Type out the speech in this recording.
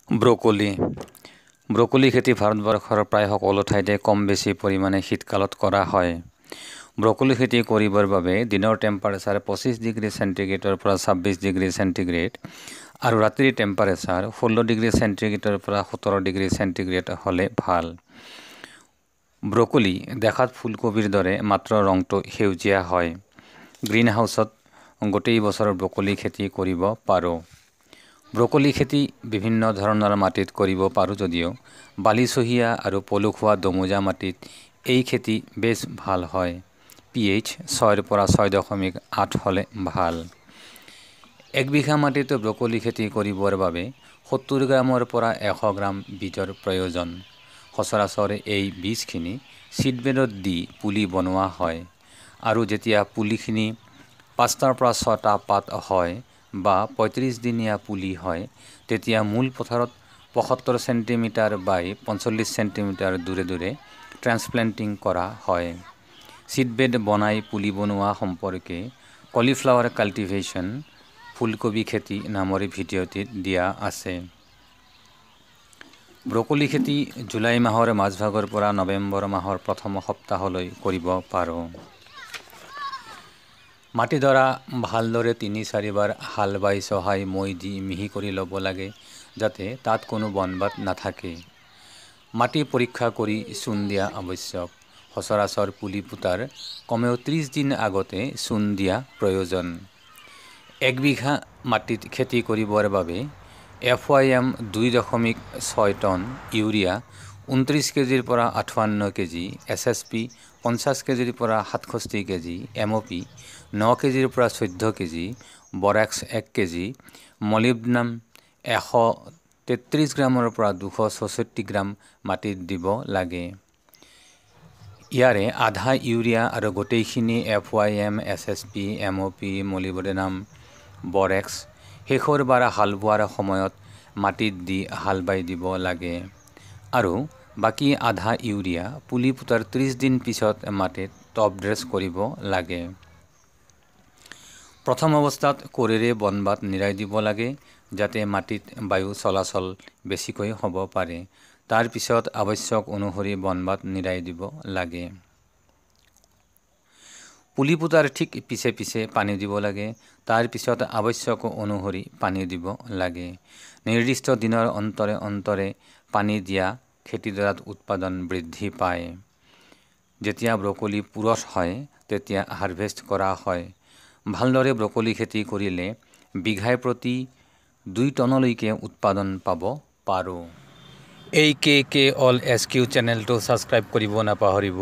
Broccoli broccoli খেতি ভাৰতবৰ্ষৰ প্ৰায় সকলো ঠাইতে কম বেছি পৰিমাণে শীতকালত কৰা হয়। ব্ৰকলি খেতি কৰিবৰ বাবে দিনৰ টেম্পাৰেচাৰ 25 ডিগ্ৰী চেণ্টিগ্ৰেডৰ পৰা 26 ডিগ্ৰী চেণ্টিগ্ৰেড আৰু ৰাতিৰ টেম্পাৰেচাৰ 16 ডিগ্ৰী চেণ্টিগ্ৰেডৰ পৰা 17 ডিগ্ৰী চেণ্টিগ্ৰেড হ'লে ভাল। ব্ৰকলি দেখাত ফুলকবিৰ দৰে, মাত্ৰ ৰংটো সেউজীয়া হয়। গ্ৰীণ হাউচত গোটেই বছৰ ব্ৰকলি খেতি কৰিব পাৰোঁ। ব্ৰকলি খেতি বিভিন্ন ধৰণৰ মাটিত কৰিব পাৰোঁ যদিও বালিচহীয়া আৰু পলসুৱা দমোজা মাটিত এই খেতি বেছ ভাল হয়। pH 6ৰ পৰা 6.8 হ'লে ভাল। 1 বিঘা মাটিত ব্ৰকলি খেতি কৰিবৰ বাবে 70 গ্ৰামৰ পৰা 100 গ্ৰাম বীজৰ প্ৰয়োজন। সচৰাচৰ এই বীজখিনি ছিডবেডত দি পুলি বনোৱা হয় আৰু যেতিয়া পুলিখিনি 5টাৰ পৰা 6টা পাত হয় বা 35 দিনীয়া পুলি হয়, তেতিয়া মূল পথাৰত 75 চেণ্টিমিটাৰ বাই 45 চেণ্টিমিটাৰ দূৰে দূৰে ট্ৰান্সপ্লেণ্টিং কৰা হয়। ছিডবেড বনাই পুলি বনোৱা সম্পৰ্কে কলিফ্লাৱাৰ কাল্টিভেশ্যন ফুলকবি খেতি নামৰ ভিডিঅ'টিত দিয়া আছে। ব্ৰকলি খেতি জুলাই মাহৰ মাজভাগৰ পৰা নৱেম্বৰ মাহৰ প্ৰথম সপ্তাহলৈ কৰিব পাৰোঁ। মাটিডৰা ভালদৰে 3-4 বাৰ হাল বাই চহাই মৈ দি মিহি কৰি ল'ব লাগে, যাতে তাত কোনো বনবাত নাথাকে। মাটি পৰীক্ষা কৰি চূণ দিয়া আৱশ্যক। সচৰাচৰ পুলি পোতাৰ কমেও 30 দিন আগতে চূণ দিয়া প্ৰয়োজন। 1 বিঘা মাটিত খেতি কৰিবৰ বাবে FYM 2.6 টন, ইউৰিয়া 29 কেজিৰ পৰা 58 কেজি, SSP 50 কেজিৰ পৰা 67 কেজি, MOP 9 কেজিৰ পৰা 14 কেজি, বৰেক্স 1 কেজি, মলিবডেনাম 133 গ্ৰামৰ পৰা 264 গ্ৰাম মাটিত দিব লাগে। ইয়াৰে আধা ইউৰিয়া আৰু গোটেইখিনি FYM, SSP, MOP, molybdenum, borax শেষৰ বাৰ হাল বোৱাৰ সময়ত মাটিত দি হাল বাই দিব লাগে আৰু বাকী আধা ইউৰিয়া পুলি পোতাৰ 30 দিন পিছত মাটিত টপ ড্ৰেছ কৰিব লাগে। প্ৰথম অৱস্থাত কোৰেৰে বনবাত নিৰাই দিব লাগে, যাতে মাটিত বায়ু চলাচল বেছিকৈ হ'ব পাৰে। তাৰ পিছত আৱশ্যক অনুসৰি বনবাত নিৰাই দিব লাগে। পুলি পোতাৰ ঠিক পিছে পিছে পানী দিব লাগে। তাৰ পিছত আৱশ্যক অনুসৰি পানী দিব লাগে। নিৰ্দিষ্ট দিনৰ অন্তৰে অন্তৰে পানী দিয়া খেতিডৰাত উৎপাদন বৃদ্ধি পায়। যেতিয়া ব্ৰকলি পুৰঠ হয়, তেতিয়া হাৰভেষ্ট কৰা হয়। ভালদৰে ব্ৰকলি খেতি কৰিলে বিঘাই প্ৰতি 2 টনলৈকে উৎপাদন পাব পাৰোঁ। এই KK All SQ চেনেলটো ছাবস্ক্ৰাইব কৰিব নাপাহৰিব।